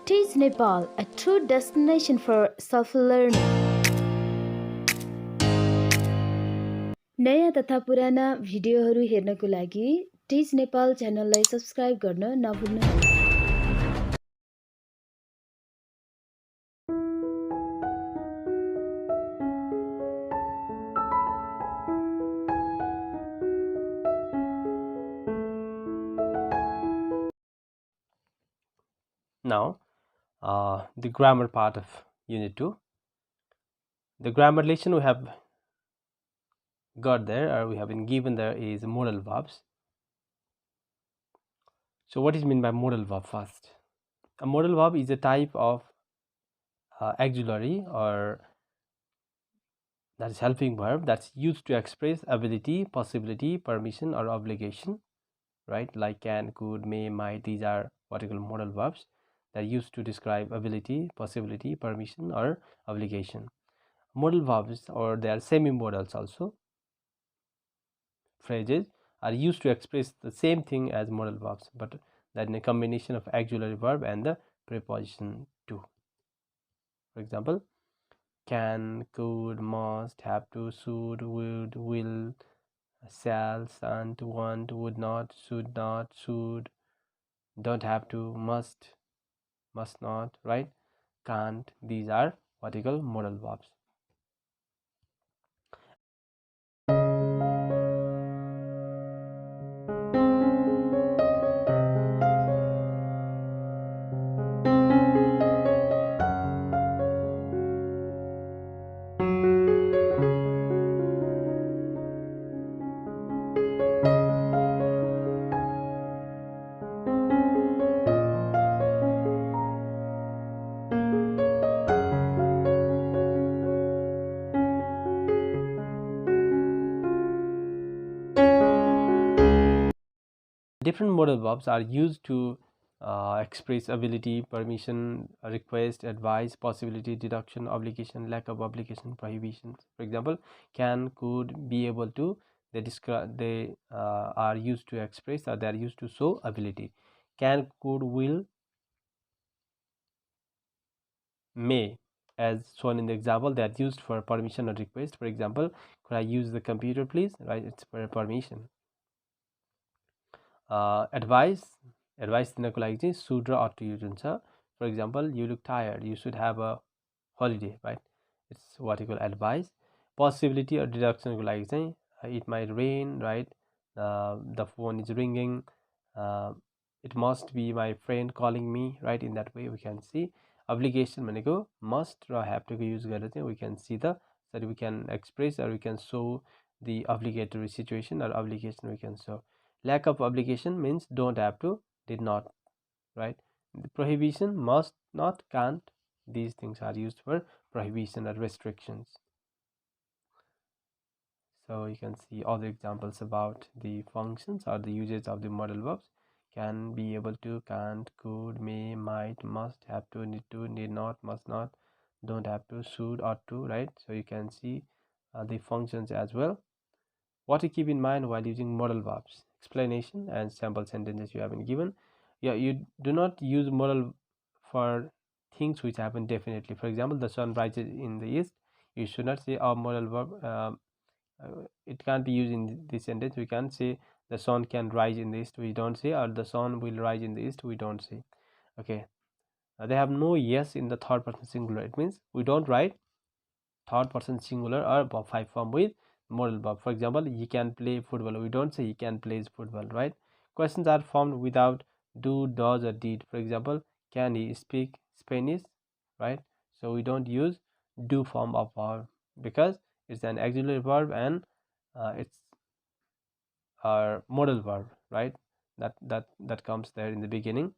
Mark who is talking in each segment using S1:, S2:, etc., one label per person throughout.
S1: Teach Nepal, a true destination for self-learning. नयाँ तथा पुराना भिडियोहरू हेर्नको लागि टिच नेपाल च्यानललाई सब्स्क्राइब गर्न नभुल्नुहोला।
S2: Now, the grammar part of Unit 2. The grammar lesson we have got there, or we have been given there, is modal verbs. So what is meant by modal verb first? A modal verb is a type of auxiliary or that is helping verb that's used to express ability, possibility, permission, or obligation, right? Like can, could, may, might. These are what we call modal verbs. They're used to describe ability, possibility, permission, or obligation. Modal verbs, or they are semi-modals also, phrases are used to express the same thing as modal verbs, but that in a combination of auxiliary verb and the preposition to. For example, can, could, must, have to, should, would, will, shall, shan't, want, would not, should, don't have to, must not, right? Can't. These are what we call modal verbs. Different modal verbs are used to express ability, permission, request, advice, possibility, deduction, obligation, lack of obligation, prohibitions. For example, can, could, be able to. They are used to express, or they are used to show ability. Can, could, will, may, as shown in the example, they are used for permission or request. For example, could I use the computer, please? Right, it's for permission. Advice दिनको लागि चाहिँ should raw ought to use हुन्छ. For example, you look tired, you should have a holiday, right? It's what you call advice. Possibility or deduction को लागि चाहिँ it might rain, right? The phone is ringing, it must be my friend calling me, right? In that way we can see. Obligation भनेको must raw have to को use गरेर चाहिँ we can see the, that we can express or we can show the obligatory situation, or obligation we can show. Lack of obligation means don't have to, did not, right? The prohibition, must not, can't. These things are used for prohibition or restrictions. So you can see all the examples about the functions or the usage of the modal verbs. Can, be able to, can't, could, may, might, must, have to, need not, must not, don't have to, should, ought to, right? So you can see the functions as well. What to keep in mind while using modal verbs? Explanation and sample sentences you have been given. Yeah, you do not use modal for things which happen definitely. For example, the sun rises in the east. You should not say a modal verb. It can't be used in this sentence. We can't say the sun can rise in the east. We don't say, or the sun will rise in the east. We don't say. Okay. They have no yes in the third person singular. It means we don't write third person singular or verb 5 form with modal verb. For example, he can play football. We don't say he can play football, right? Questions are formed without do, does, or did. For example, can he speak Spanish, right? So we don't use do form of verb because it's an auxiliary verb and it's our modal verb, right? That comes there in the beginning.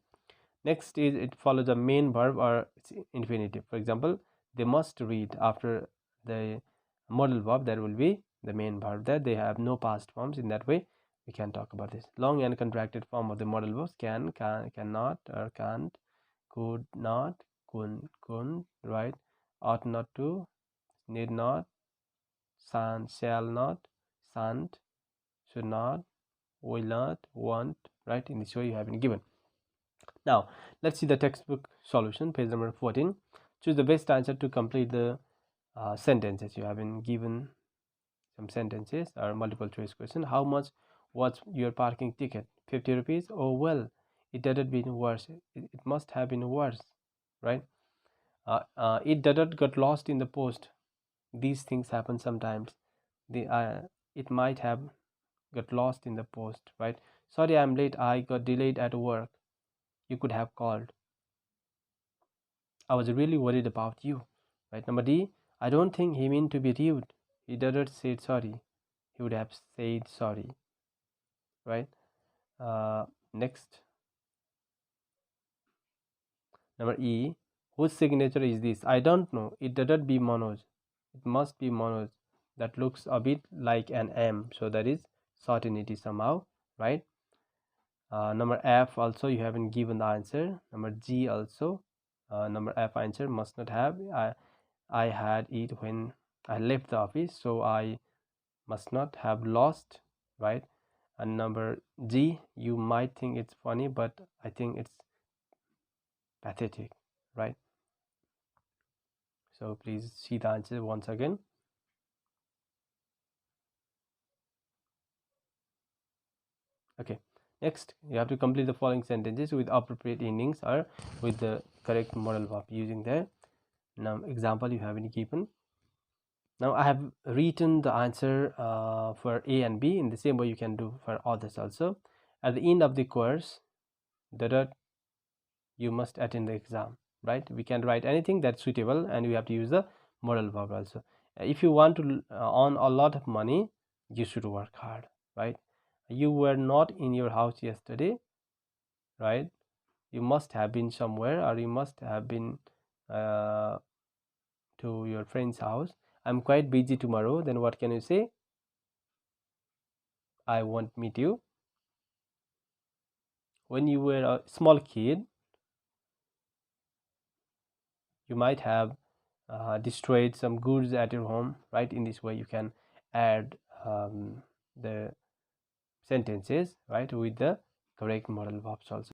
S2: Next is it follows a main verb or its infinitive. For example, they must read. After the modal verb there will be the main verb there. They have no past forms. In that way we can talk about this. Long and contracted form of the modal verbs: can, cannot, or can't, could not, couldn't, right? Ought not to, need not, shall not, shan't, should not, will not, want, right? In this way you have been given. Now let's see the textbook solution, page number 14. Choose the best answer to complete the sentences. You have been given some sentences or multiple choice question. How much was your parking ticket? 50 rupees. Oh well, it didn't been worse. It must have been worse, right? It didn't got lost in the post. These things happen sometimes. It might have got lost in the post, right? Sorry, I'm late. I got delayed at work. You could have called. I was really worried about you, right? Number D. I don't think he meant to be rude. He didn't say sorry. He would have said sorry, right? Next, number E. Whose signature is this? I don't know. It didn't be Manoj. It must be Manoj. That looks a bit like an M, so that is certainty somehow, right? Number F also you haven't given the answer. Number G also. Number F answer must not have. I had it when I left the office, so I must not have lost, right? And number G, you might think it's funny, but I think it's pathetic, right? So please see the answer once again. Okay, next you have to complete the following sentences with appropriate endings or with the correct modal verb using the now example you have been given. Now I have written the answer for A and B. In the same way you can do for others also. At the end of the course, you must attend the exam, right? We can write anything that's suitable, and we have to use the modal verb also. If you want to earn a lot of money, you should work hard, right? You were not in your house yesterday, right? You must have been somewhere, or you must have been uh, to your friend's house. I'm quite busy tomorrow. Then what can you say? I won't meet you. When you were a small kid, you might have destroyed some goods at your home, right? In this way you can add the sentences, right, with the correct modal verbs also.